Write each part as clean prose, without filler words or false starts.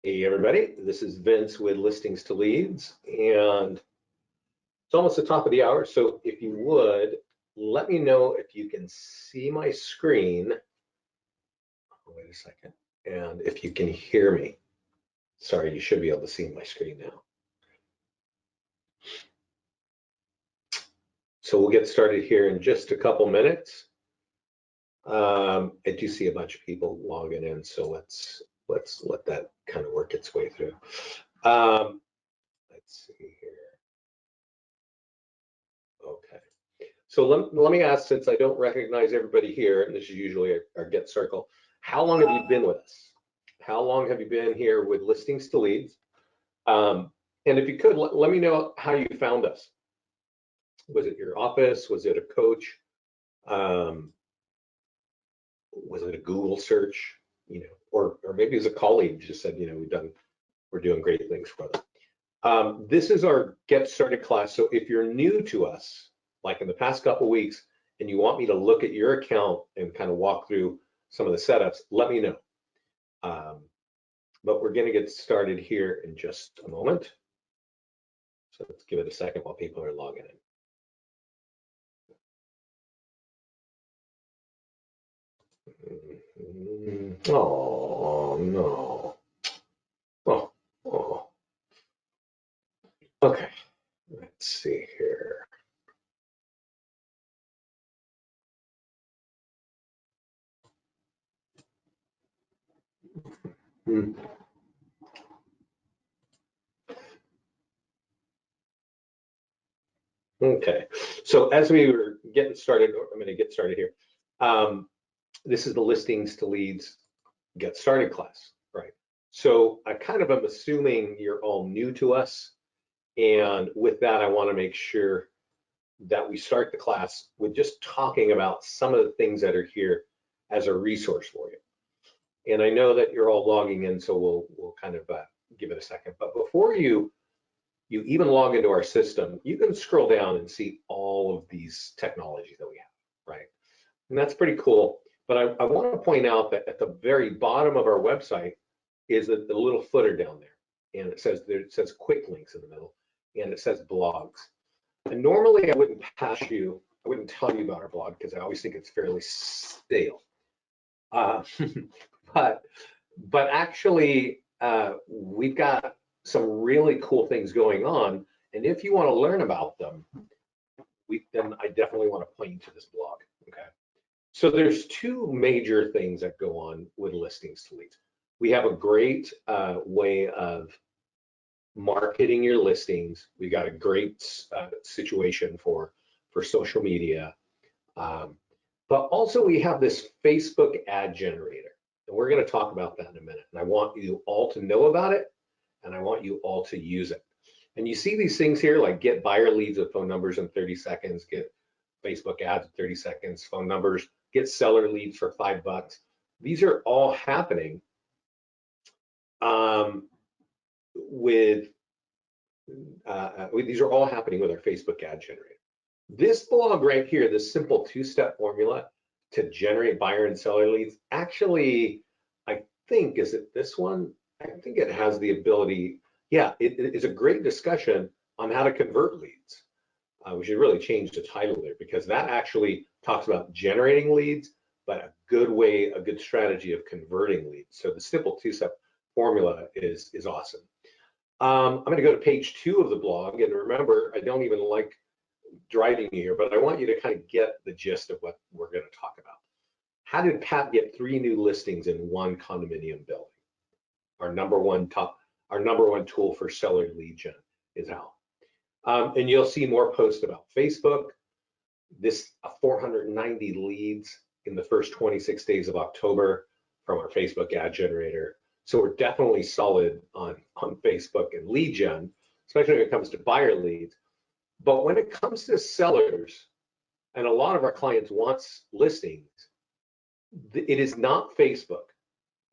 Hey everybody, this is Vince with Listings to Leads, and it's almost the top of the hour, so if you would, let me know if you can see my screen. Wait a second. And if you can hear me. Sorry, you should be able to see my screen now. So we'll get started here in just a couple minutes. I do see a bunch of people logging in, so let's let that kind of work its way through. Let's see here. Okay. So let me ask, since I don't recognize everybody here, and this is usually our get circle, how long have you been with us? How long have you been here with Listings to Leads? And if you could, let me know how you found us. Was it your office? Was it a coach? Was it a Google search? Or maybe as a colleague just said, we're doing great things for them. This is our Get Started class. So if you're new to us, like in the past couple of weeks, and you want me to look at your account and kind of walk through some of the setups, let me know. But we're going to get started here in just a moment. So let's give it a second while people are logging in. Oh, no. Oh. Okay, let's see here. Okay, so as we were getting started, or I'm going to get started here. This is the Listings to Leads Get Started class, right? So I kind of am assuming you're all new to us. And with that, I want to make sure that we start the class with just talking about some of the things that are here as a resource for you. And I know that you're all logging in, so we'll kind of give it a second. But before you even log into our system, you can scroll down and see all of these technologies that we have, right? And that's pretty cool. But I want to point out that at the very bottom of our website is the little footer down there. And it says quick links in the middle, and it says blogs. And normally I wouldn't tell you about our blog because I always think it's fairly stale. But actually, we've got some really cool things going on. And if you want to learn about them, then I definitely want to point you to this blog, okay? So there's two major things that go on with Listings to Leads. We have a great way of marketing your listings. We got a great situation for social media. But also we have this Facebook ad generator. And we're going to talk about that in a minute. And I want you all to know about it, and I want you all to use it. And you see these things here, like get buyer leads with phone numbers in 30 seconds, get Facebook ads in 30 seconds, phone numbers, get seller leads for $5. These are all happening these are all happening with our Facebook ad generator. This blog right here, this simple two-step formula to generate buyer and seller leads, actually, I think, is it this one? I think it has the ability, yeah, it is a great discussion on how to convert leads. We should really change the title there because that actually talks about generating leads, but a good strategy of converting leads. So the simple two-step formula is awesome. I'm going to go to page 2 of the blog, and remember, I don't even like driving you here, but I want you to kind of get the gist of what we're going to talk about. How did Pat get 3 new listings in one condominium building? Our number one tool for seller lead gen is how. And you'll see more posts about Facebook. This 490 leads in the first 26 days of October from our Facebook ad generator. So we're definitely solid on Facebook and lead gen, especially when it comes to buyer leads. But when it comes to sellers, and a lot of our clients wants listings, it is not Facebook,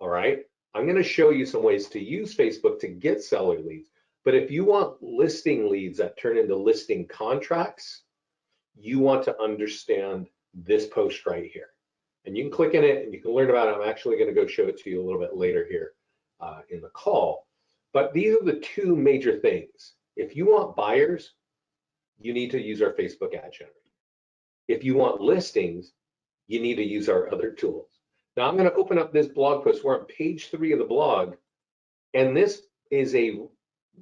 all right? I'm going to show you some ways to use Facebook to get seller leads. But if you want listing leads that turn into listing contracts, you want to understand this post right here. And you can click in it and you can learn about it. I'm actually going to go show it to you a little bit later here in the call. But these are the two major things. If you want buyers, you need to use our Facebook ad generator. If you want listings, you need to use our other tools. Now I'm going to open up this blog post. We're on page 3 of the blog, and this is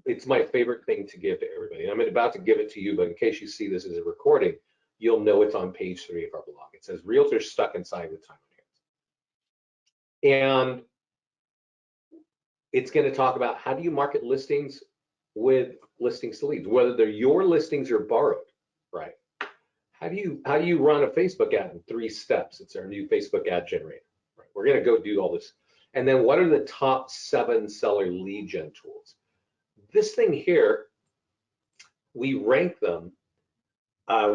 it's my favorite thing to give to everybody. I'm about to give it to you, but in case you see this as a recording, you'll know it's on page 3 of our blog. It says realtors stuck inside with time on hands. And it's going to talk about how do you market listings with listings to leads, whether they're your listings or borrowed, right? How do you run a Facebook ad in 3 steps? It's our new Facebook ad generator. Right? We're going to go do all this. And then what are the top 7 seller lead gen tools? This thing here, we rank them.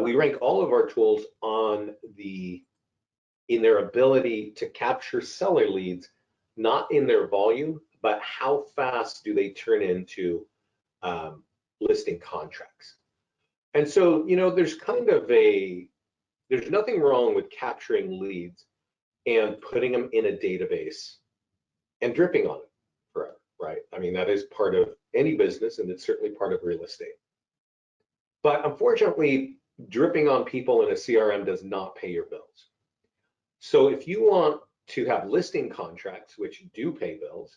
We rank all of our tools in their ability to capture seller leads, not in their volume, but how fast do they turn into listing contracts. And so, you know, there's nothing wrong with capturing leads and putting them in a database and dripping on it forever, right? I mean, that is part of any business, and it's certainly part of real estate. But unfortunately, dripping on people in a CRM does not pay your bills. So if you want to have listing contracts, which do pay bills,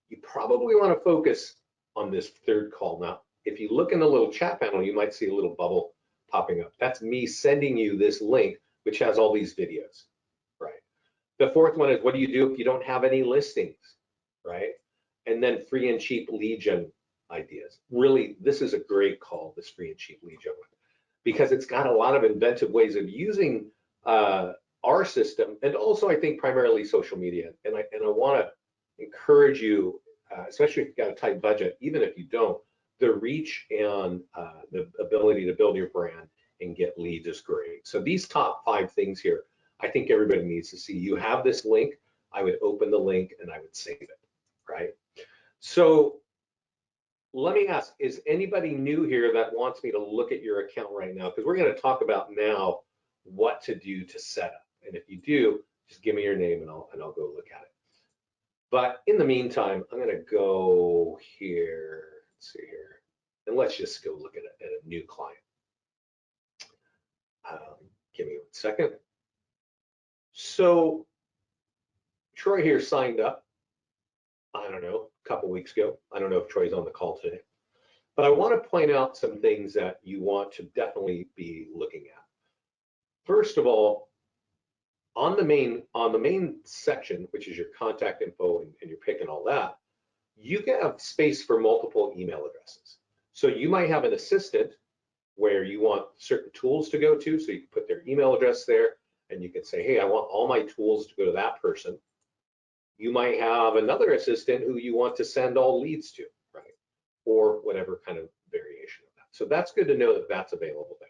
you probably want to focus on this 3rd call. Now, if you look in the little chat panel, you might see a little bubble popping up. That's me sending you this link, which has all these videos, right? The 4th one is, what do you do if you don't have any listings, right? And then free and cheap lead gen ideas. Really, this is a great call, this free and cheap lead gen one, because it's got a lot of inventive ways of using our system, and also I think primarily social media. And I want to encourage you, especially if you've got a tight budget, even if you don't, the reach and the ability to build your brand and get leads is great. So these top 5 things here, I think everybody needs to see. You have this link, I would open the link and I would save it, right? So let me ask, is anybody new here that wants me to look at your account right now? Because we're going to talk about now what to do to set up. And if you do, just give me your name and I'll go look at it. But in the meantime, I'm going to go here. Let's see here, and let's just go look at a new client. Give me 1 second. So Troy here signed up, I don't know, a couple weeks ago. I don't know if Troy's on the call today, but I want to point out some things that you want to definitely be looking at. First of all, on the main section, which is your contact info and your pick and all that, you can have space for multiple email addresses. So you might have an assistant where you want certain tools to go to, so you can put their email address there, and you can say, hey, I want all my tools to go to that person. You might have another assistant who you want to send all leads to, right? Or whatever kind of variation of that. So that's good to know that that's available there.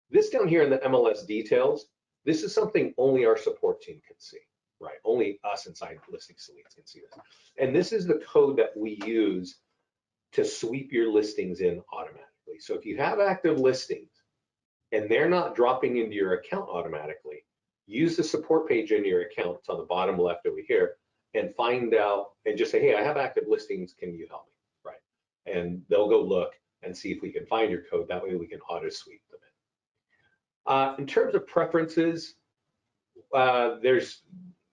This down here in the MLS details, this is something only our support team can see, right? Only us inside Listings to Leads can see this. And this is the code that we use to sweep your listings in automatically. So if you have active listings and they're not dropping into your account automatically, use the support page in your account. It's on the bottom left over here, and find out and just say, hey, I have active listings, can you help me, right? And they'll go look and see if we can find your code. That way we can auto sweep them in. In terms of preferences,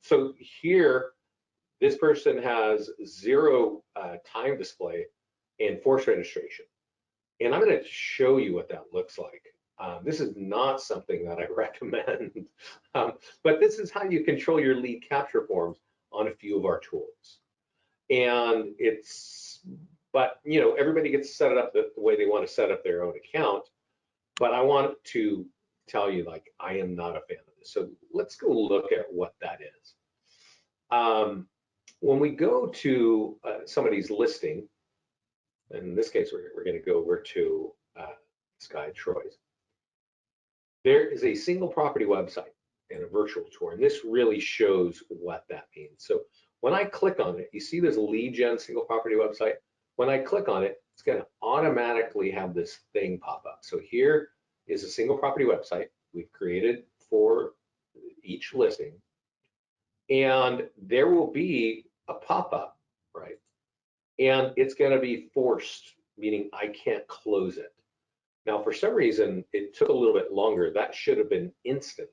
so here, this person has 0 time display and forced registration. And I'm going to show you what that looks like. This is not something that I recommend, but this is how you control your lead capture forms on a few of our tools. And but you know, everybody gets set it up the way they want to set up their own account. But I want to tell you, like, I am not a fan of this. So let's go look at what that is. When we go to somebody's listing, in this case, we're going to go over to this guy, Troy's. There is a single property website and a virtual tour, and this really shows what that means. So when I click on it, you see this lead gen single property website. When I click on it, it's going to automatically have this thing pop up. So here is a single property website we've created for each listing, and there will be a pop-up right? And it's going to be forced, meaning I can't close it. Now, for some reason, it took a little bit longer. That should have been instant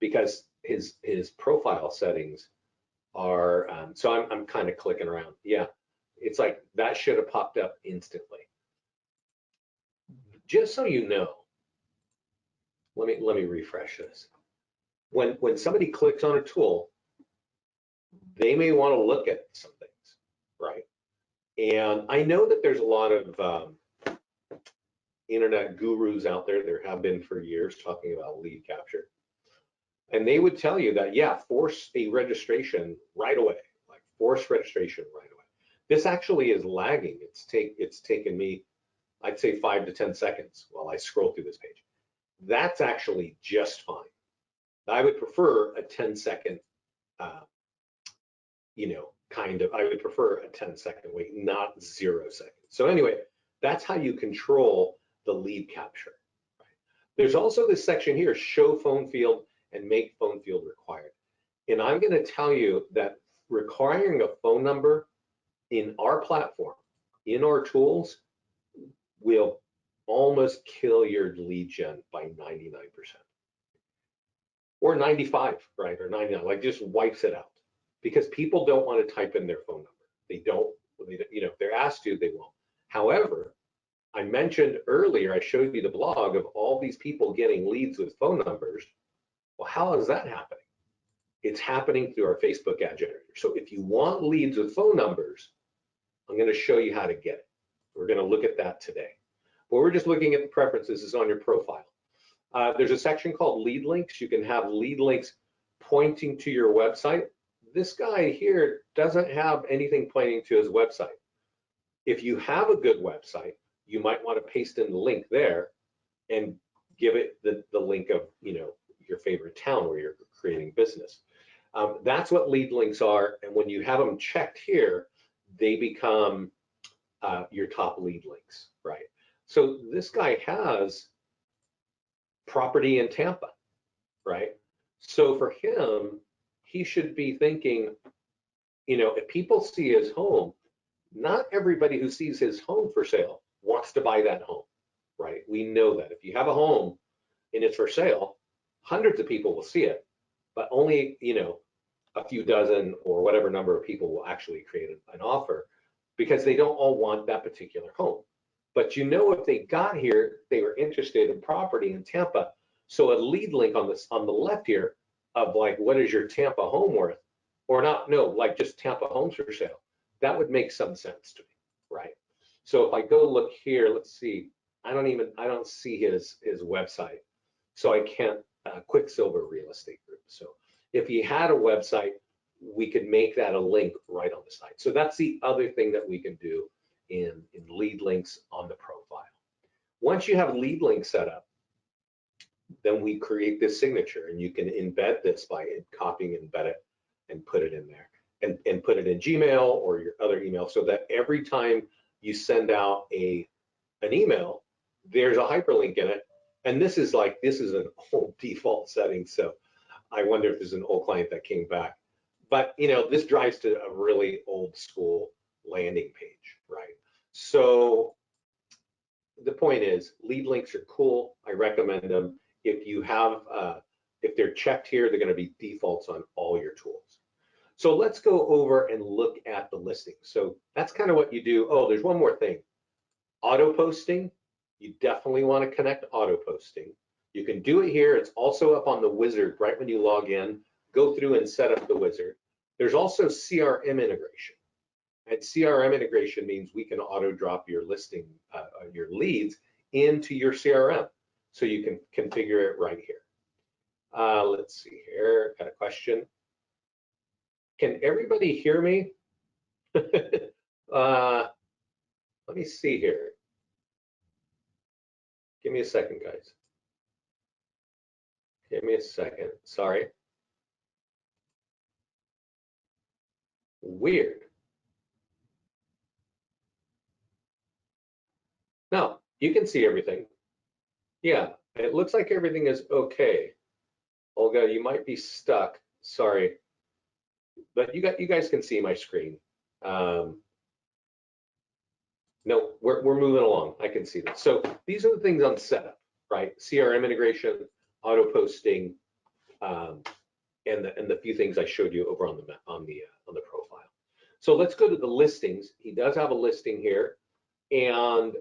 because his profile settings are, so I'm kind of clicking around. Yeah, it's like that should have popped up instantly. Just so you know, let me refresh this. When somebody clicks on a tool, they may want to look at some things, right? And I know that there's a lot of internet gurus out there. There have been for years talking about lead capture. And they would tell you that, yeah, force a registration right away, like force registration right away. This actually is lagging. It's taken me, I'd say 5 to 10 seconds while I scroll through this page. That's actually just fine. I would prefer a 10-second, I would prefer a 10-second wait, not 0 seconds. So anyway, that's how you control the lead capture. Right? There's also this section here, show phone field and make phone field required. And I'm going to tell you that requiring a phone number in our platform, in our tools, will almost kill your lead gen by 99%. Or 95, right? Or 99, like just wipes it out. Because people don't want to type in their phone number. They don't, if they're asked to, they won't. However, I mentioned earlier, I showed you the blog of all these people getting leads with phone numbers. Well, how is that happening? It's happening through our Facebook ad generator. So if you want leads with phone numbers, I'm going to show you how to get it. We're going to look at that today. But we're just looking at the preferences is on your profile. There's a section called lead links. You can have lead links pointing to your website. This guy here doesn't have anything pointing to his website. If you have a good website, you might want to paste in the link there and give it the link of your favorite town where you're creating business. That's what lead links are, and when you have them checked here, they become your top lead links, right? So this guy has property in Tampa, right? So for him, he should be thinking, if people see his home, not everybody who sees his home for sale wants to buy that home, right? We know that if you have a home and it's for sale, hundreds of people will see it, but only, a few dozen or whatever number of people will actually create an offer because they don't all want that particular home. But if they got here, they were interested in property in Tampa. So a lead link on the left here of like, what is your Tampa home worth? Or not, no, like just Tampa homes for sale. That would make some sense to me, right? So if I go look here, let's see, I don't see his website. So I can't, Quicksilver Real Estate Group. So if he had a website, we could make that a link right on the site. So that's the other thing that we can do in lead links on the profile. Once you have lead links set up, then we create this signature, and you can embed this by copying and embed it and put it in there and put it in Gmail or your other email so that every time you send out an email, there's a hyperlink in it. And this is an old default setting. So I wonder if there's an old client that came back. But this drives to a really old school landing page, right? So the point is, lead links are cool. I recommend them. If you have, if they're checked here, they're going to be defaults on all your tools. So let's go over and look at the listing. So that's kind of what you do. Oh, there's one more thing. Auto posting. You definitely want to connect auto posting. You can do it here. It's also up on the wizard right when you log in. Go through and set up the wizard. There's also CRM integration. And CRM integration means we can auto drop your listing, your leads into your CRM. So you can configure it right here. Let's see here, got a question. Can everybody hear me? Let me see here. Give me a second, guys. Give me a second, sorry. Weird. No, you can see everything. Yeah, it looks like everything is okay. Olga, you might be stuck, sorry. But you guys can see my screen. No, we're moving along. I can see that. So these are the things on setup, right? CRM integration, auto posting, and the few things I showed you over on the profile. So let's go to the listings. He does have a listing here, and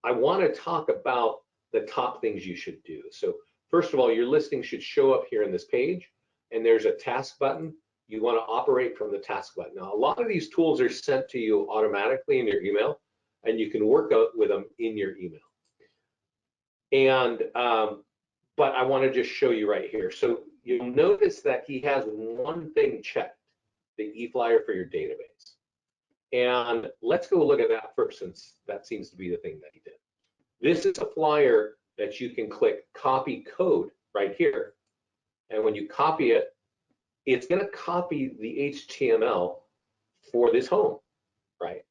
I want to talk about the top things you should do. So first of all, your listing should show up here in this page, and there's a task button. You want to operate from the task button. Now, a lot of these tools are sent to you automatically in your email, and you can work out with them in your email. And but I want to just show you right here. So you'll notice that he has one thing checked, the e-flyer for your database. And let's go look at that first, since that seems to be the thing that he did. This is a flyer that you can click copy code right here. And when you copy it, it's going to copy the HTML for this home, right?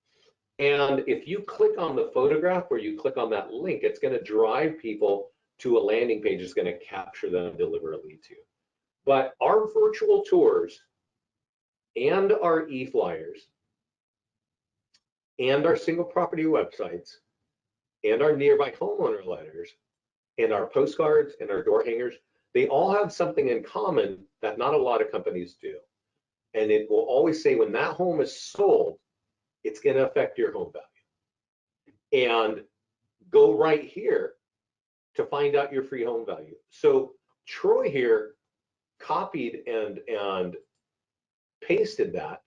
And if you click on the photograph or you click on that link, it's going to drive people to a landing page that's going to capture them and deliver a lead to you. But our virtual tours and our e-flyers and our single property websites and our nearby homeowner letters and our postcards and our door hangers, they all have something in common that not a lot of companies do. And it will always say when that home is sold, it's going to affect your home value. And go right here to find out your free home value. So Troy here copied and pasted that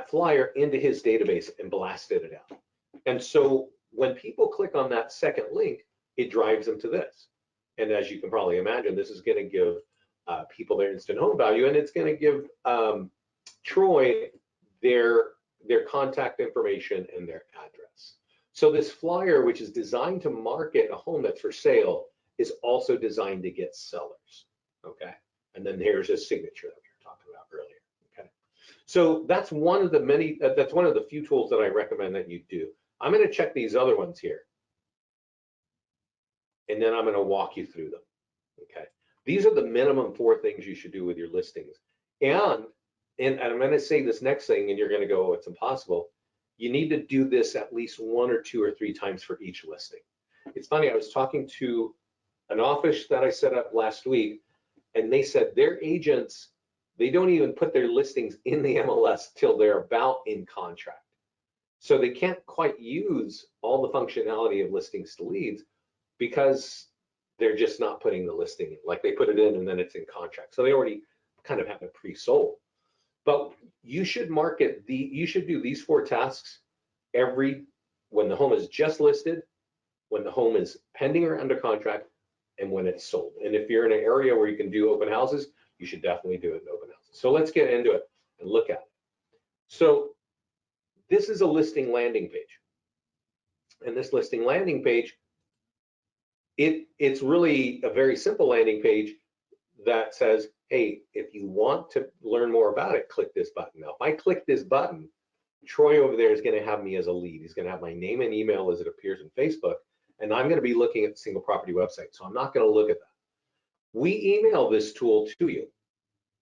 flyer into his database and blasted it out. And so when people click on that second link, it drives them to this. And as you can probably imagine, this is going to give people their instant home value, and it's going to give Troy their contact information and their address. So this flyer, which is designed to market a home that's for sale, is also designed to get sellers. Okay, and then here's his signature that we were talking about earlier. Okay, so that's one of the few tools that I recommend that you do. I'm going to check these other ones here, and then I'm going to walk you through them. Okay, these are the minimum 4 things you should do with your listings. And I'm going to say this next thing, and you're going to go, oh, it's impossible. You need to do this at least 1 or 2 or 3 times for each listing. It's funny, I was talking to an office that I set up last week, and they said their agents, they don't even put their listings in the MLS till they're about in contract. So they can't quite use all the functionality of listings to leads because they're just not putting the listing in. Like they put it in and then it's in contract. So they already kind of have it pre-sold. But you should you should do these 4 tasks when the home is just listed, when the home is pending or under contract, and when it's sold. And if you're in an area where you can do open houses, you should definitely do it in open houses. So let's get into it and look at it. So this is a listing landing page. And this listing landing page, it's really a very simple landing page that says, hey, if you want to learn more about it, click this button. Now, if I click this button, Troy over there is going to have me as a lead. He's going to have my name and email as it appears in Facebook, and I'm going to be looking at the single property website. So I'm not going to look at that. We email this tool to you.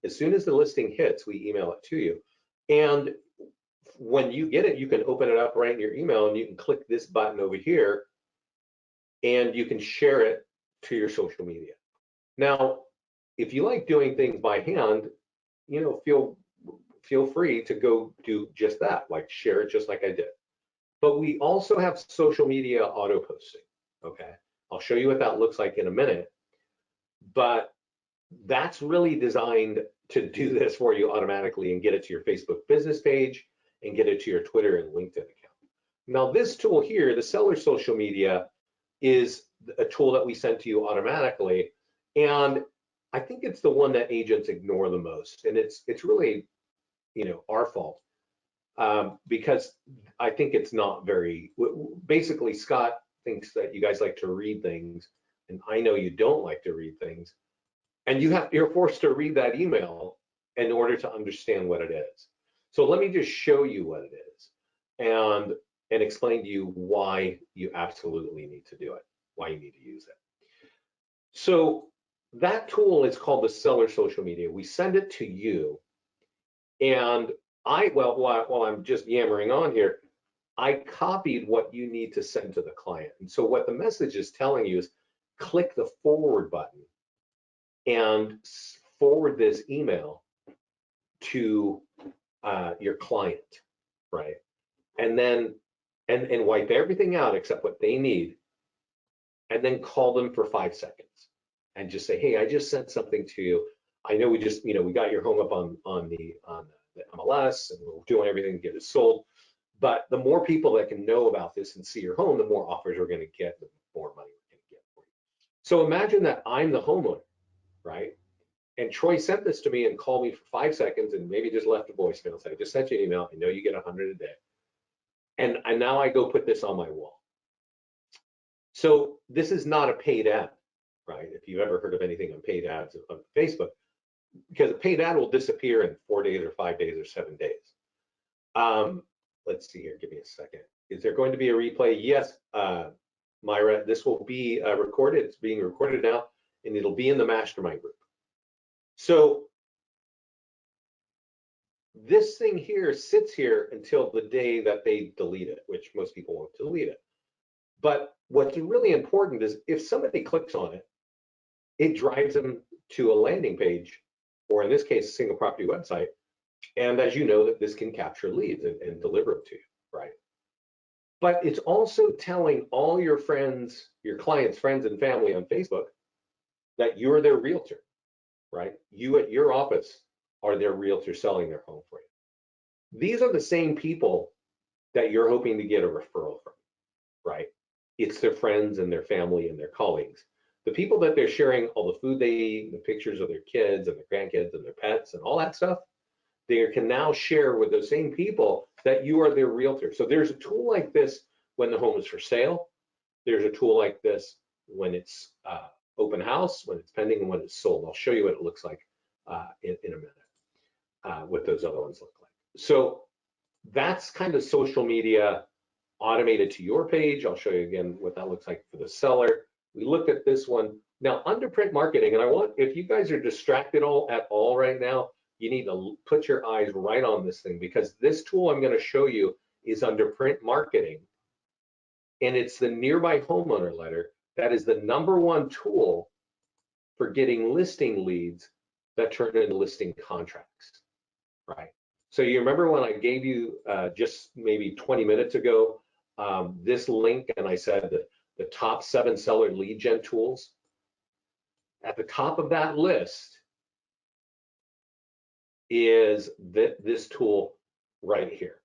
As soon as the listing hits, we email it to you. And when you get it, you can open it up right in your email, and you can click this button over here, and you can share it to your social media. Now, if you like doing things by hand, you know, feel free to go do just that, like share it just like I did. But we also have social media auto posting. Okay, I'll show you what that looks like in a minute. But that's really designed to do this for you automatically and get it to your Facebook business page and get it to your Twitter and LinkedIn account. Now, this tool here, the seller social media, is a tool that we send to you automatically. And I think it's the one that agents ignore the most. And it's really, you know, our fault because I think it's not very, basically Scott thinks that you guys like to read things, and I know you don't like to read things. And you're forced to read that email in order to understand what it is. So let me just show you what it is and explain to you why you absolutely need to do it, why you need to use it. So that tool is called the seller social media. We send it to you, and while I'm just yammering on here, I copied what you need to send to the client. And so what the message is telling you is click the forward button and forward this email to your client, right? And then and wipe everything out except what they need, and then call them for 5 seconds and just say, hey, I just sent something to you. I know we just, we got your home up on the MLS and we're doing everything to get it sold. But the more people that can know about this and see your home, the more offers we're going to get, the more money we're going to get for you. So imagine that I'm the homeowner, right? And Troy sent this to me and called me for 5 seconds and maybe just left a voicemail. Say, I just sent you an email. I know you get 100 a day. And now I go put this on my wall. So this is not a paid ad, right? If you've ever heard of anything on paid ads on Facebook, because a paid ad will disappear in 4 days or 5 days or 7 days. Let's see here, give me a second. Is there going to be a replay? Yes, Myra, this will be recorded. It's being recorded now, and it'll be in the mastermind group. So this thing here sits here until the day that they delete it, which most people won't delete it. But what's really important is if somebody clicks on it, it drives them to a landing page, or in this case, a single property website. And as you know, that this can capture leads and deliver them to you, right? But it's also telling all your friends, your clients, friends, and family on Facebook that you're their realtor, right? You at your office are their realtor selling their home for you. These are the same people that you're hoping to get a referral from, right? It's their friends and their family and their colleagues. The people that they're sharing all the food they eat, the pictures of their kids and their grandkids and their pets and all that stuff, they can now share with those same people that you are their realtor. So there's a tool like this when the home is for sale. There's a tool like this when it's open house, when it's pending, and when it's sold. I'll show you what it looks like in a minute, what those other ones look like. So that's kind of social media automated to your page. I'll show you again what that looks like for the seller. We looked at this one. Now, under print marketing, and I want, if you guys are distracted at all right now, you need to put your eyes right on this thing, because this tool I'm going to show you is under print marketing, and it's the Nearby Homeowner Letter. That is the #1 tool for getting listing leads that turn into listing contracts, right? So you remember when I gave you just maybe 20 minutes ago this link, and I said that the top 7 seller lead gen tools? At the top of that list is this tool right here.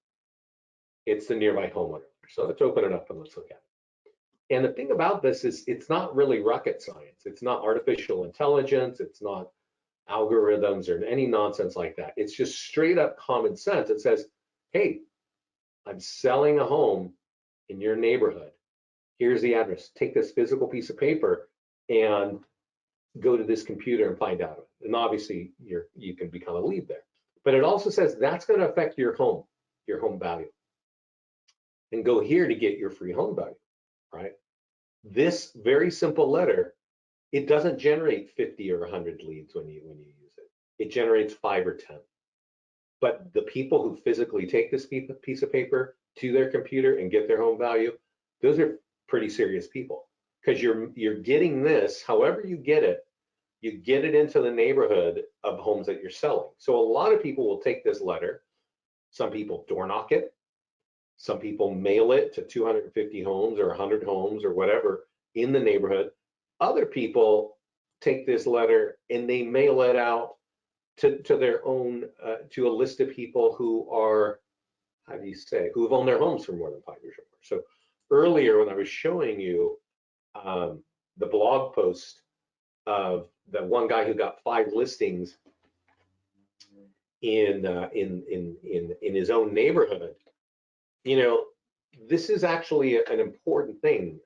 It's the Nearby Homeowner. So let's open it up and let's look at it. And the thing about this is it's not really rocket science. It's not artificial intelligence. It's not algorithms or any nonsense like that. It's just straight up common sense. It says, hey, I'm selling a home in your neighborhood. Here's the address. Take this physical piece of paper and go to this computer and find out. And obviously you can become a lead there. But it also says that's going to affect your home value. And go here to get your free home value, right? This very simple letter, it doesn't generate 50 or 100 leads when you use it. It generates 5 or 10. But the people who physically take this piece of paper to their computer and get their home value, those are pretty serious people, because you're getting this, however you get it into the neighborhood of homes that you're selling. So a lot of people will take this letter. Some people door knock it. Some people mail it to 250 homes or 100 homes or whatever in the neighborhood. Other people take this letter and they mail it out to their own, to a list of people who are, how do you say, who have owned their homes for more than 5 years or more. So earlier when I was showing you the blog post of the one guy who got 5 listings in his own neighborhood, this is actually an important thing.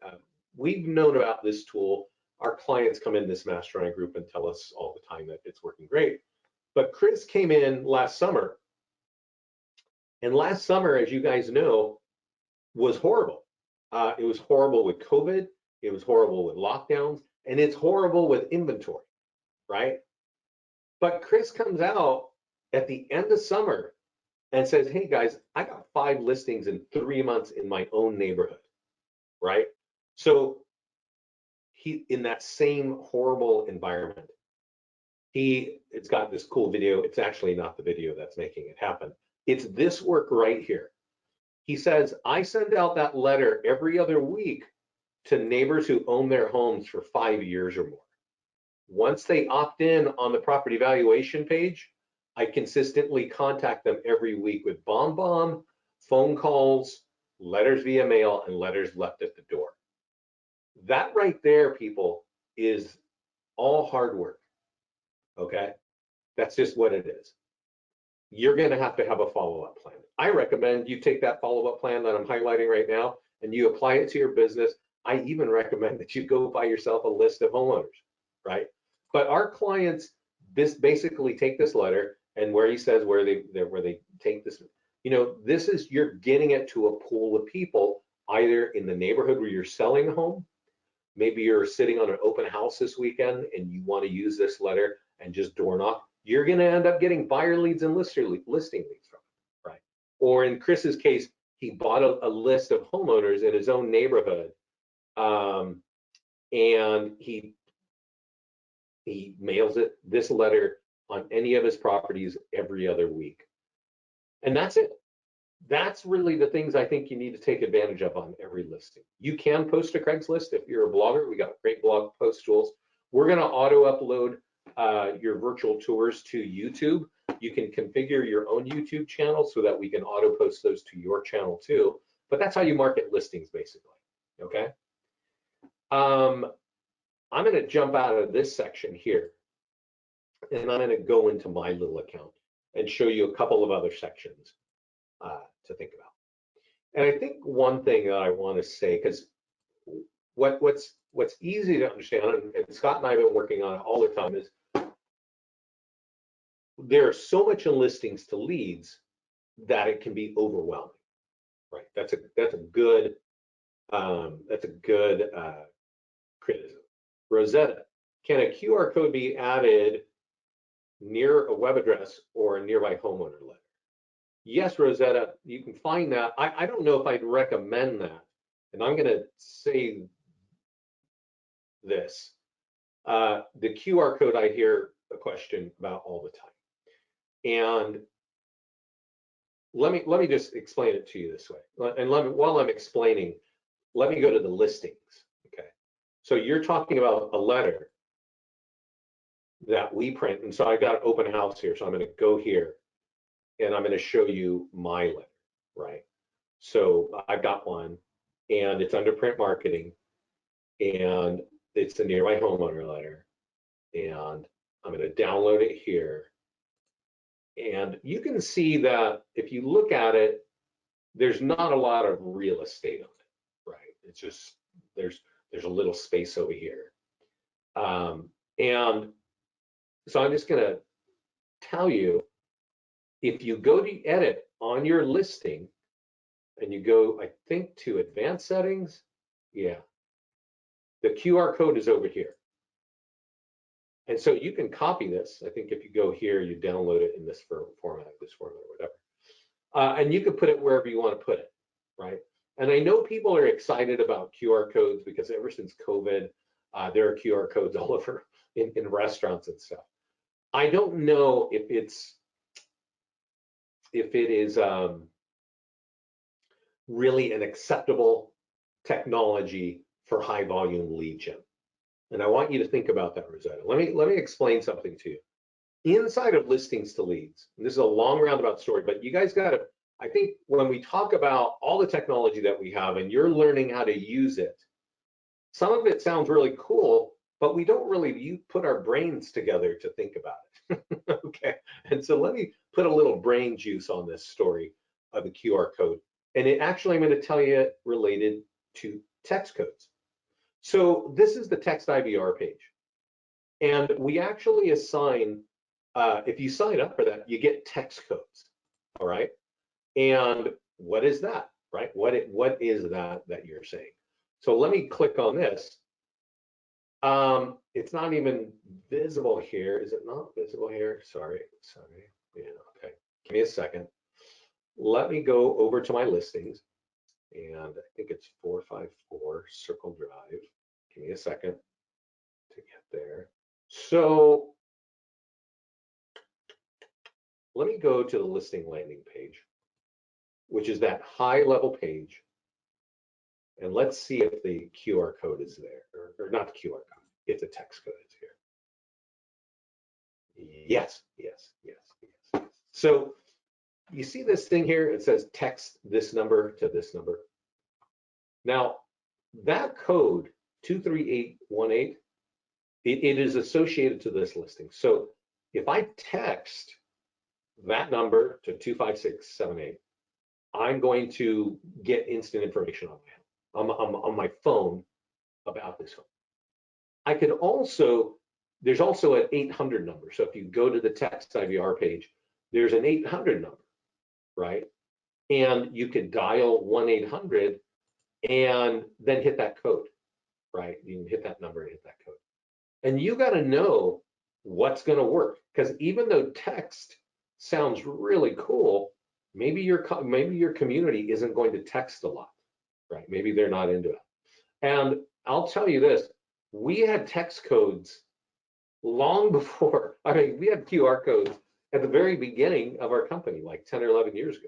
We've known about this tool. Our clients come in this mastermind group and tell us all the time that it's working great. But Chris came in last summer, and last summer, as you guys know, was horrible. It was horrible with COVID. It was horrible with lockdowns, and it's horrible with inventory, right? But Chris comes out at the end of summer and says, hey guys, I got 5 listings in 3 months in my own neighborhood, right? So he, in that same horrible environment, it's got this cool video. It's actually not the video that's making it happen. It's this work right here. He says, I send out that letter every other week to neighbors who own their homes for 5 years or more. Once they opt in on the property valuation page, I consistently contact them every week with bomb, phone calls, letters via mail, and letters left at the door. That right there, people, is all hard work, okay? That's just what it is. You're gonna have to have a follow-up plan. I recommend you take that follow-up plan that I'm highlighting right now and you apply it to your business. I even recommend that you go buy yourself a list of homeowners, right? But our clients basically take this letter, and where he says where they take this, this is, you're getting it to a pool of people either in the neighborhood where you're selling a home. Maybe you're sitting on an open house this weekend and you want to use this letter and just door knock. You're going to end up getting buyer leads and listing leads from it, right? Or in Chris's case, he bought a list of homeowners in his own neighborhood, and he mails this letter on any of his properties every other week. And that's it. That's really the things I think you need to take advantage of on every listing. You can post to Craigslist if you're a blogger. We got great blog post tools. We're going to auto upload your virtual tours to YouTube. You can configure your own YouTube channel so that we can auto post those to your channel too. But that's how you market listings, basically. Okay. I'm going to jump out of this section here, and I'm going to go into my little account and show you a couple of other sections to think about. And I think one thing that I want to say, because what's easy to understand, and Scott and I have been working on it all the time, is there's so much in listings to leads that it can be overwhelming, right? That's a good criticism. Rosetta, can a QR code be added near a web address or a nearby homeowner letter? Yes, Rosetta, you can find that. I don't know if I'd recommend that. And I'm going to say this. The QR code I hear a question about all the time. And let me just explain it to you this way. And while I'm explaining, let me go to the listings. Okay. So you're talking about a letter that we print. And so I got open house here. So I'm going to go here and I'm going to show you my letter, right? So I've got one and it's under print marketing and it's the nearby homeowner letter. And I'm going to download it here. And you can see that if you look at it, there's not a lot of real estate on it, right? It's just, there's a little space over here. And so I'm just going to tell you, if you go to edit on your listing and you go, I think, to advanced settings, yeah, the QR code is over here. And so you can copy this. I think if you go here, you download it in this format, or whatever. And you can put it wherever you want to put it, right? And I know people are excited about QR codes because ever since COVID, there are QR codes all over in restaurants and stuff. I don't know if it is really an acceptable technology for high volume lead gen. And I want you to think about that, Rosetta. Let me explain something to you. Inside of listings to leads, and this is a long roundabout story, but you guys got to, I think when we talk about all the technology that we have and you're learning how to use it, some of it sounds really cool, but we don't really put our brains together to think about it. Okay, and so let me put a little brain juice on this story of the QR code. And it actually, I'm going to tell you, related to text codes. So this is the text IVR page. And we actually assign, if you sign up for that, you get text codes, all right? And what is that, right? What is that you're saying? So let me click on this. It's not even visible here. Is it not visible here? Sorry. Yeah, okay. Give me a second. let me go over to my listings, and I think it's 454 Circle Drive. Give me a second to get there. So let me go to the listing landing page, which is that high level page. And let's see if the QR code is there, or not the QR code, if the text code is here. Yes, yes, yes, yes, yes. So you see this thing here, it says text this number to this number. Now, that code 23818, it is associated to this listing. So if I text that number to 25678, I'm going to get instant information on my phone about this home. I could also, there's also an 800 number. So if you go to the text IVR page, there's an 800 number, right? And you could dial 1-800 and then hit that code, right? You can hit that number and hit that code. And you got to know what's going to work, because even though text sounds really cool, maybe your community isn't going to text a lot, right? Maybe they're not into it. And I'll tell you this, we had text codes long before, I mean, we had QR codes at the very beginning of our company, like 10 or 11 years ago.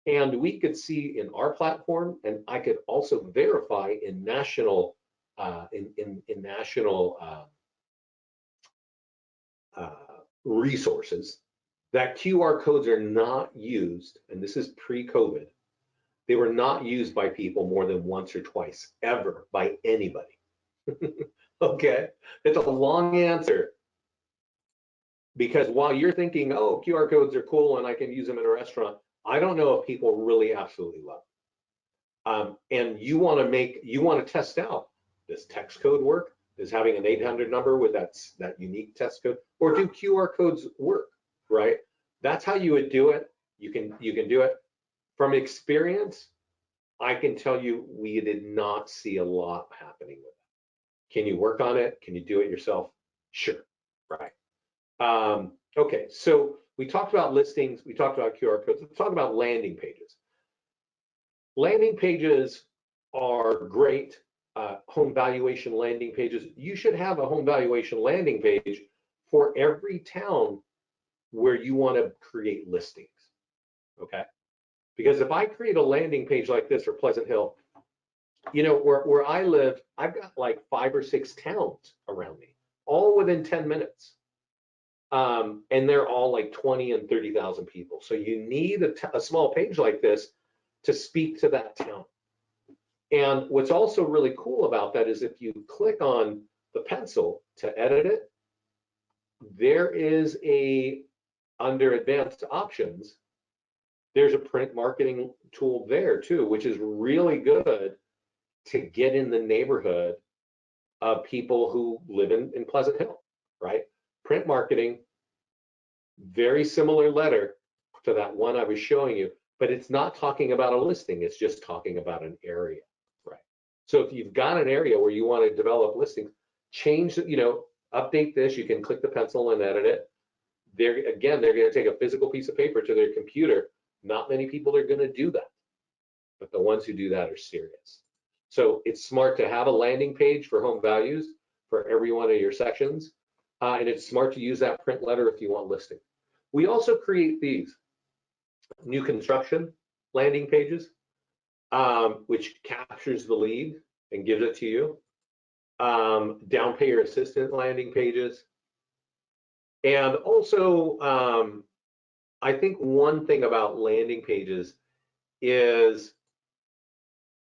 And we could see in our platform, and I could also verify in national, resources that QR codes are not used, and this is pre-COVID, they were not used by people more than once or twice, ever, by anybody. Okay, it's a long answer, because while you're thinking, oh, QR codes are cool and I can use them in a restaurant, I don't know if people really absolutely love them. And you want to test out, does text code work? Does having an 800 number with that unique text code, or do QR codes work, right? That's how you would do it. You can do it. From experience, I can tell you we did not see a lot happening with it. Can you work on it? Can you do it yourself? Sure, right. Okay, so we talked about listings, we talked about QR codes, let's talk about landing pages. Landing pages are great. Home valuation landing pages. You should have a home valuation landing page for every town where you want to create listings, okay? Because if I create a landing page like this for Pleasant Hill, you know, where I live, I've got like 5 or 6 towns around me, all within 10 minutes. And they're all like 20 and 30,000 people. So you need a small page like this to speak to that town. And what's also really cool about that is if you click on the pencil to edit it, there is under advanced options, there's a print marketing tool there too, which is really good to get in the neighborhood of people who live in Pleasant Hill, right? Print marketing, very similar letter to that one I was showing you, but it's not talking about a listing, it's just talking about an area, right? So if you've got an area where you want to develop listings, change, update this, you can click the pencil and edit it. They're going to take a physical piece of paper to their computer. Not many people are going to do that, but the ones who do that are serious. So it's smart to have a landing page for home values for every one of your sections. And it's smart to use that print letter if you want listing. We also create these new construction landing pages, which captures the lead and gives it to you. Down payer assistant landing pages. And also, I think one thing about landing pages is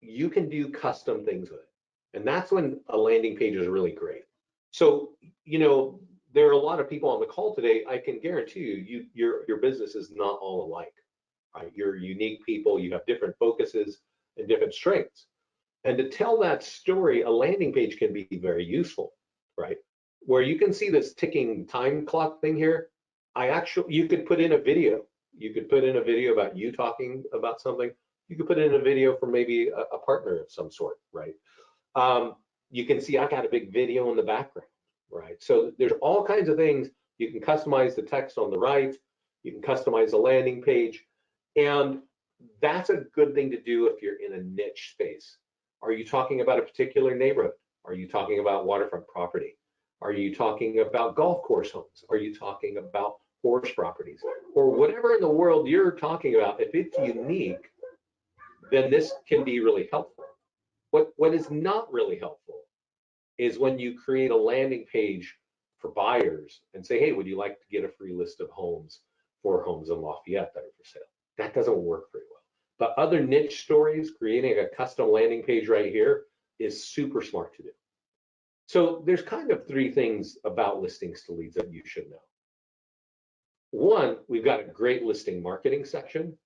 you can do custom things with it. And that's when a landing page is really great. So, there are a lot of people on the call today. I can guarantee your business is not all alike, right? You're unique people, you have different focuses and different strengths. And to tell that story, a landing page can be very useful, right? Where you can see this ticking time clock thing here. You could put in a video. You could put in a video about you talking about something. You could put in a video for maybe a partner of some sort, right? You can see I got a big video in the background, right? So there's all kinds of things. You can customize the text on the right. You can customize the landing page. And that's a good thing to do if you're in a niche space. Are you talking about a particular neighborhood? Are you talking about waterfront property? Are you talking about golf course homes? Are you talking about horse properties? Or whatever in the world you're talking about, if it's unique, then this can be really helpful. What is not really helpful is when you create a landing page for buyers and say, hey, would you like to get a free list of homes, 4 homes in Lafayette that are for sale? That doesn't work very well. But other niche stories, creating a custom landing page right here is super smart to do. So there's kind of 3 things about listings to leads that you should know. 1, we've got a great listing marketing section.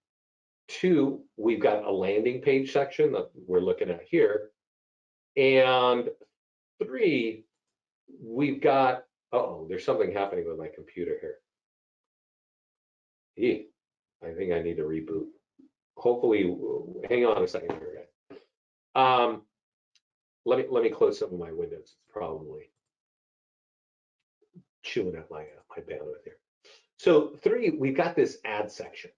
2, we've got a landing page section that we're looking at here. And 3, we've got, there's something happening with my computer here. I think I need to reboot. Hopefully, hang on a second here, guys. Let me close some of my windows. It's probably chewing up my bandwidth here. So 3, we've got this ad section.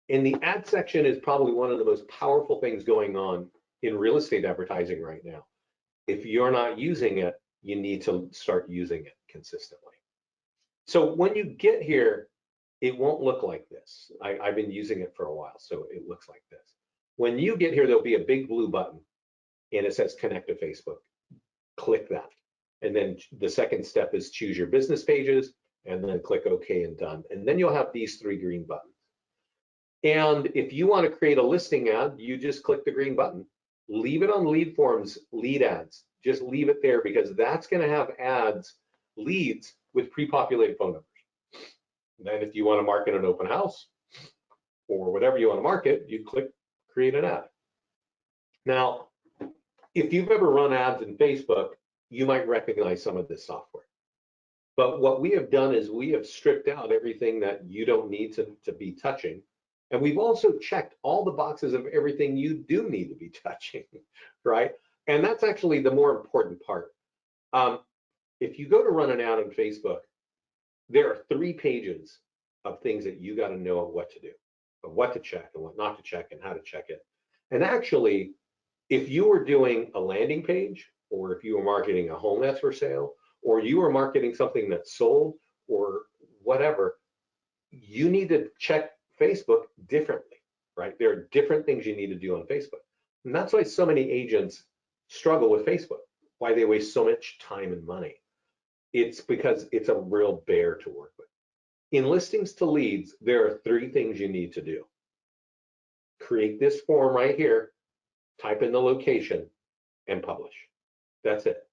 And the ad section is probably one of the most powerful things going on in real estate advertising right now. If you're not using it, you need to start using it consistently. So when you get here, it won't look like this. I've been using it for a while, so it looks like this. When you get here, there'll be a big blue button and it says connect to Facebook. Click that. And then the second step is choose your business pages and then click OK and done. And then you'll have these 3 green buttons. And if you want to create a listing ad, you just click the green button. Leave it on lead forms, lead ads. Just leave it there because that's going to have ads, leads with pre-populated phone numbers. Then if you want to market an open house or whatever you want to market, you click create an ad. Now, if you've ever run ads in Facebook, you might recognize some of this software. But what we have done is we have stripped out everything that you don't need to be touching. And we've also checked all the boxes of everything you do need to be touching, right? And that's actually the more important part. If you go to run an ad on Facebook, there are 3 pages of things that you got to know of what to do, of what to check and what not to check and how to check it. And actually, if you were doing a landing page, or if you were marketing a home that's for sale, or you were marketing something that's sold or whatever, you need to check Facebook differently, right? There are different things you need to do on Facebook. And that's why so many agents struggle with Facebook, why they waste so much time and money. It's because it's a real bear to work with. In listings to leads, there are 3 things you need to do. Create this form right here, type in the location, and publish. That's it.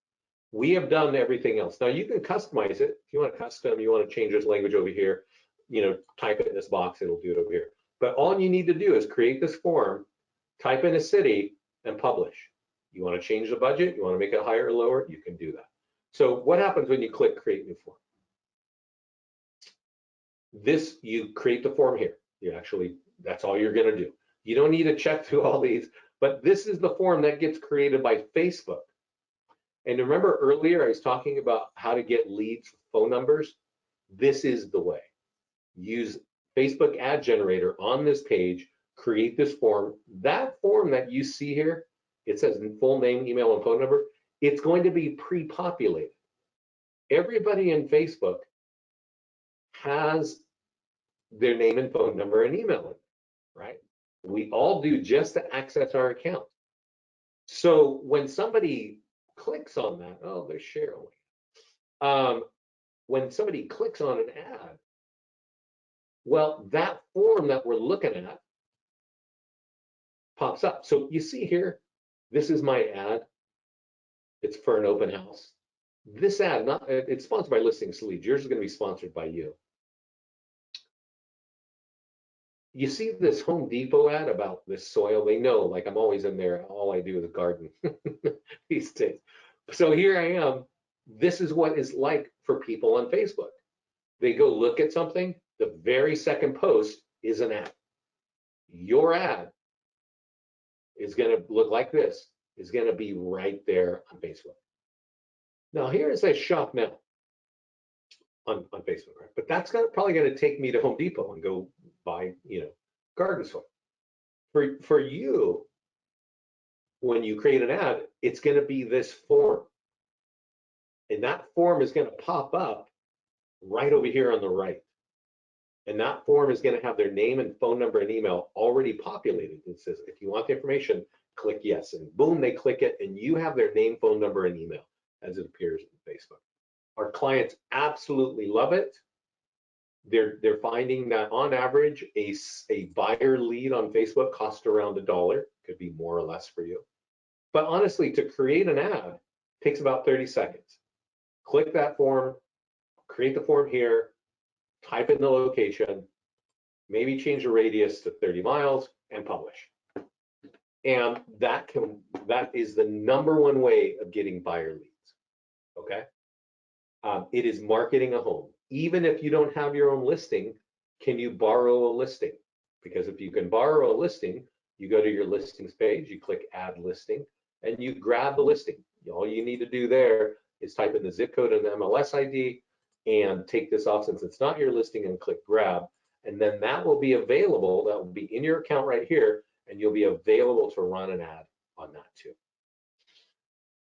We have done everything else. Now you can customize it. If you want to custom, you want to change this language over here, type it in this box, it'll do it over here. But all you need to do is create this form, type in a city, and publish. You want to change the budget, you want to make it higher or lower, you can do that. So what happens when you click create new form? You create the form here. That's all you're going to do. You don't need to check through all these, but this is the form that gets created by Facebook. And remember earlier I was talking about how to get leads, phone numbers. This is the way. Use Facebook ad generator on this page, create this form. That form that you see here, it says full name, email, and phone number. It's going to be pre-populated. Everybody in Facebook has their name and phone number and email, right? We all do just to access our account. So when somebody clicks on that, there's Cheryl. When somebody clicks on an ad, well, that form that we're looking at pops up. So you see here, this is my ad. It's for an open house. This ad, it's sponsored by Listings to Leads. Yours is going to be sponsored by you. You see this Home Depot ad about this soil. They know, like I'm always in there. All I do is garden these days. So here I am. This is what it's like for people on Facebook. They go look at something. The very second post is an ad. Your ad is going to look like this. Is going to be right there on Facebook. Now here is a shop now on Facebook, right? But that's probably going to take me to Home Depot and go buy, garden soil. For you, when you create an ad, it's going to be this form. And that form is going to pop up right over here on the right. And that form is going to have their name and phone number and email already populated. It says, if you want the information, click yes. And boom, they click it, and you have their name, phone number, and email as it appears in Facebook. Our clients absolutely love it. They're finding that on average, a buyer lead on Facebook costs around $1. Could be more or less for you. But honestly, to create an ad takes about 30 seconds. Click that form, create the form here, type in the location, maybe change the radius to 30 miles and publish. And that is the #1 way of getting buyer leads, okay? It is marketing a home. Even if you don't have your own listing, can you borrow a listing? Because if you can borrow a listing, you go to your listings page, you click add listing, and you grab the listing. All you need to do there is type in the zip code and the MLS ID and take this off since it's not your listing and click grab. And then that will be available, that will be in your account right here, and you'll be available to run an ad on that too.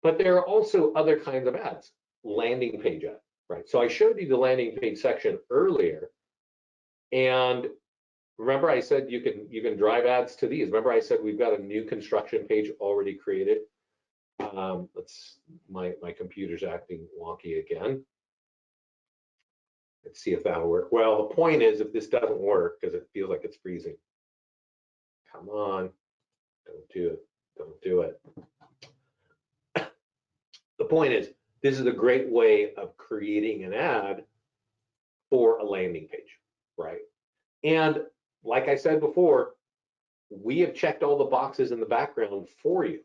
But there are also other kinds of ads, landing page ad, right? So I showed you the landing page section earlier, and remember I said you can drive ads to these. Remember I said we've got a new construction page already created. My computer's acting wonky again. Let's see if that'll work. Well, the point is, if this doesn't work, because it feels like it's freezing, come on, don't do it, don't do it. The point is, this is a great way of creating an ad for a landing page, right? And like I said before, we have checked all the boxes in the background for you.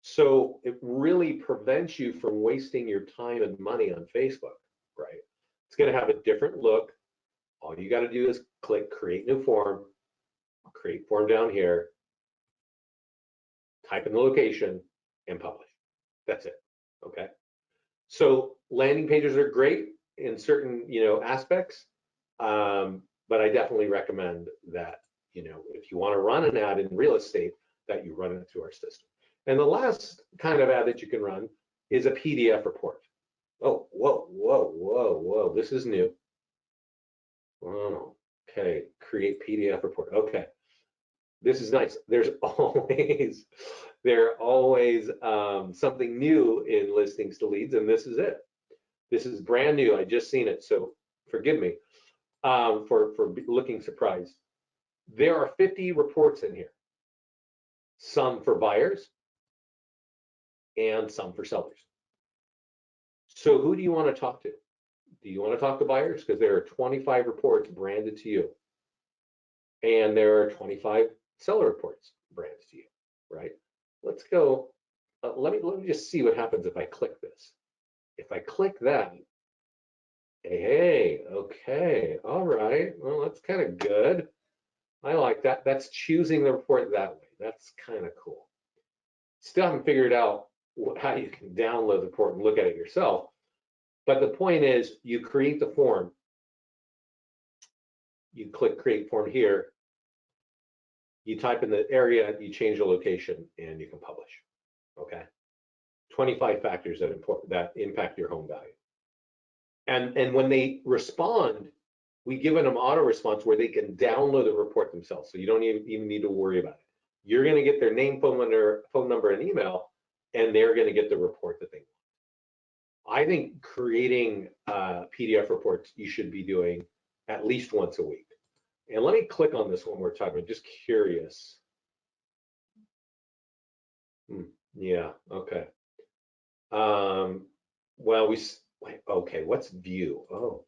So it really prevents you from wasting your time and money on Facebook, right? It's going to have a different look. All you got to do is click create new form, create form down here, type in the location, and publish. That's it, okay? So landing pages are great in certain, aspects, but I definitely recommend that, if you want to run an ad in real estate, that you run it through our system. And the last kind of ad that you can run is a PDF report. Oh, whoa, this is new. Oh, okay, create PDF report. Okay, this is nice. There's always something new in listings to leads, and this is it. This is brand new. I just seen it, so forgive me for looking surprised. There are 50 reports in here, some for buyers and some for sellers. So who do you want to talk to? Do you want to talk to buyers? Because there are 25 reports branded to you. And there are 25 seller reports branded to you, right? Let's go, let me just see what happens if I click this. If I click that, hey, okay, all right, well, that's kind of good. I like that. That's choosing the report that way. That's kind of cool. Still haven't figured out how you can download the report and look at it yourself. But the point is, you create the form, you click create form here, you type in the area, you change the location, and you can publish, okay? 25 factors that impact your home value. And when they respond, we give them auto response where they can download the report themselves, so you don't even need to worry about it. You're gonna get their name, phone number, and email, and they're gonna get the report that they want. I think creating PDF reports you should be doing at least once a week. And let me click on this one more time. I'm just curious. Yeah, okay. Well, okay, what's view? Oh.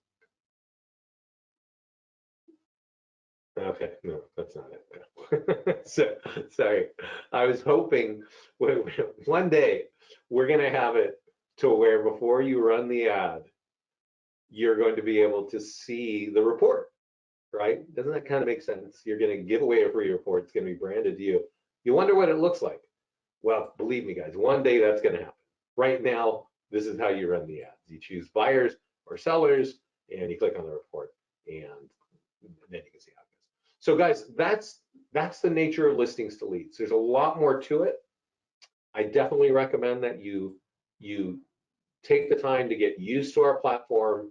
Okay, no, that's not it. So, sorry. I was hoping one day we're gonna have it to where before you run the ad, you're going to be able to see the report, right? Doesn't that kind of make sense? You're going to give away a free report. It's going to be branded to you. You wonder what it looks like. Well, believe me, guys, one day that's going to happen. Right now, this is how you run the ads. You choose buyers or sellers, and you click on the report, and then you can see how it goes. So, guys, that's that's the nature of listings to leads. There's a lot more to it. I definitely recommend that you take the time to get used to our platform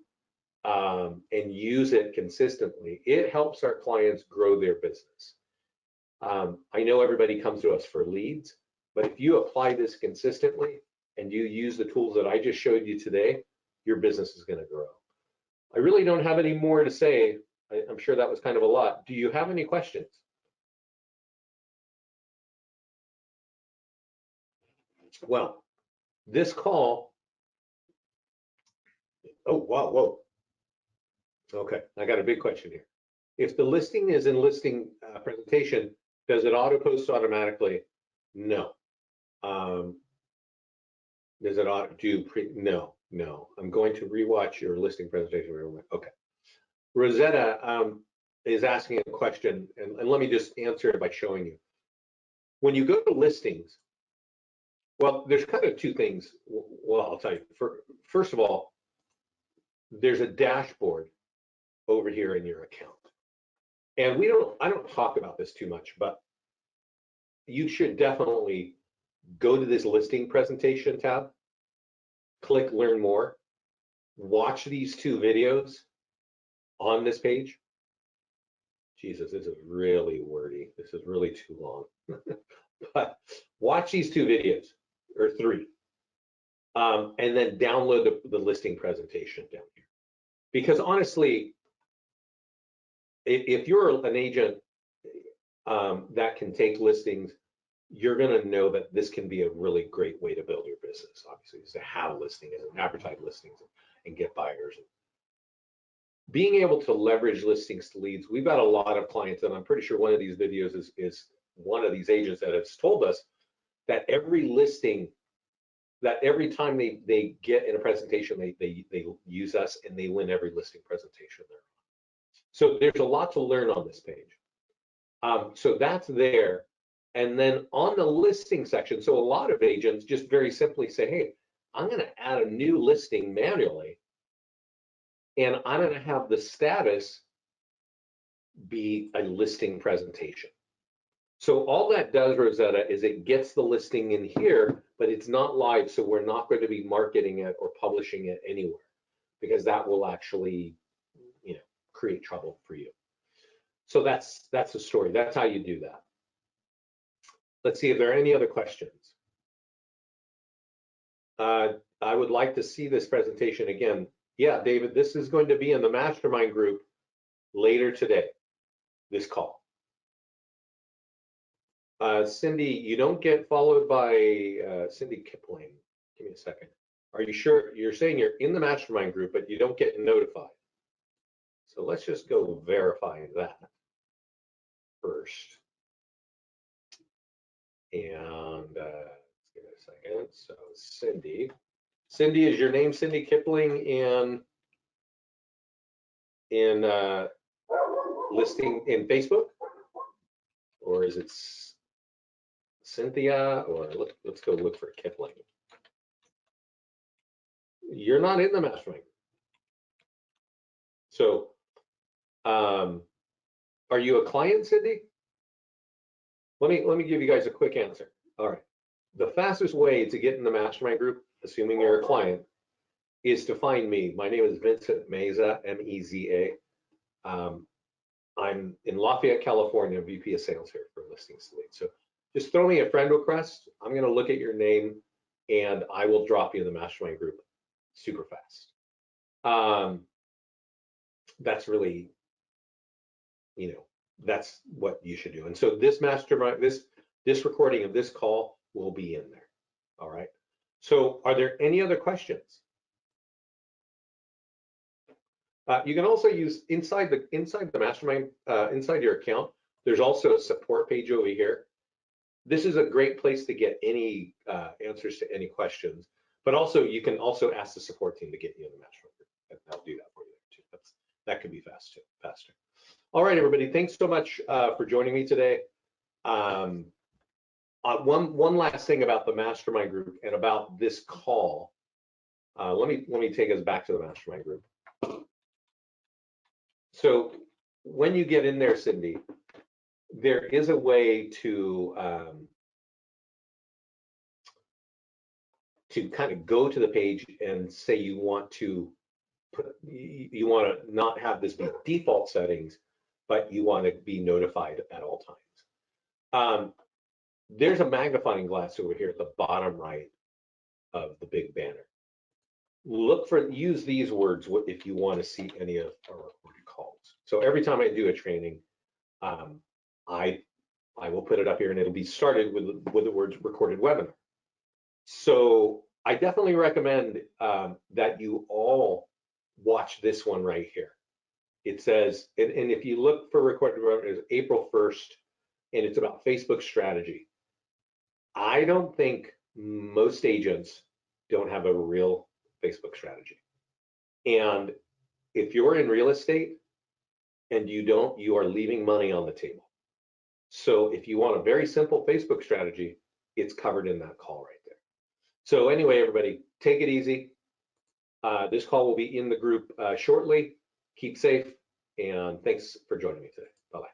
and use it consistently. It helps our clients grow their business. I know everybody comes to us for leads, but if you apply this consistently and you use the tools that I just showed you today, your business is going to grow. I really don't have any more to say. I'm sure that was kind of a lot. Do you have any questions? Well, this call, oh, wow, whoa. Okay, I got a big question here. If the listing is in listing presentation, does it auto post automatically? No. Does it auto do pre? No, no. I'm going to rewatch your listing presentation. Okay. Rosetta is asking a question, and let me just answer it by showing you. When you go to listings, well, there's kind of two things. Well, I'll tell you. First of all, there's a dashboard over here in your account. And I don't talk about this too much, but you should definitely go to this listing presentation tab, click learn more, watch these two videos on this page. Jesus, this is really wordy. This is really too long. But watch these two videos, or three, and then download the listing presentation down here. Because honestly, if you're an agent that can take listings, you're going to know that this can be a really great way to build your business. Obviously, is to have listings and advertise listings and get buyers. Being able to leverage listings to leads, we've got a lot of clients, and I'm pretty sure one of these videos is one of these agents that has told us that every listing, that every time they get in a presentation, they use us and they win every listing presentation there. So there's a lot to learn on this page. So that's there. And then on the listing section, so a lot of agents just very simply say, hey, I'm going to add a new listing manually, and I'm going to have the status be a listing presentation. So all that does, Rosetta, is it gets the listing in here, but it's not live, so we're not going to be marketing it or publishing it anywhere, because that will actually, create trouble for you. So that's the story. That's how you do that. Let's see if there are any other questions. I would like to see this presentation again. Yeah, David, this is going to be in the mastermind group later today, this call. Cindy, you don't get followed by Cindy Kipling. Give me a second. Are you sure? You're saying you're in the mastermind group, but you don't get notified. So let's just go verify that first. And let's give it a second. So Cindy. Cindy, is your name Cindy Kipling in listing in Facebook? Or is it Cynthia? Or let's go look for Kipling. You're not in the mastermind. So are you a client, Cindy? Let me give you guys a quick answer. All right. The fastest way to get in the mastermind group, assuming you're a client, is to find me. My name is Vincent Meza, M-E-Z-A. I'm in Lafayette, California, VP of Sales here for Listings to Leads. So just throw me a friend request. I'm going to look at your name, and I will drop you in the mastermind group super fast. That's really, that's what you should do. And so this mastermind, this recording of this call will be in there. All right. So are there any other questions? You can also use inside the mastermind, inside your account, there's also a support page over here. This is a great place to get any answers to any questions, but also you can also ask the support team to get you in the mastermind group, and I'll do that for you too. That could be faster. All right, everybody, thanks so much for joining me today. One last thing about the mastermind group and about this call. Let me take us back to the mastermind group. So when you get in there, Cindy, there is a way to kind of go to the page and say you want to you want to not have this be default settings, but you want to be notified at all times. There's a magnifying glass over here at the bottom right of the big banner. Use these words if you want to see any of our recorded calls. So every time I do a training, I will put it up here and it'll be started with the words recorded webinar. So I definitely recommend that you all watch this one right here. It says, and if you look for recorded webinar, it's April 1st, and it's about Facebook strategy. I don't think most agents don't have a real Facebook strategy. And if you're in real estate and you don't, you are leaving money on the table. So if you want a very simple Facebook strategy, it's covered in that call right there. So anyway, everybody, take it easy. This call will be in the group shortly. Keep safe, and thanks for joining me today. Bye-bye.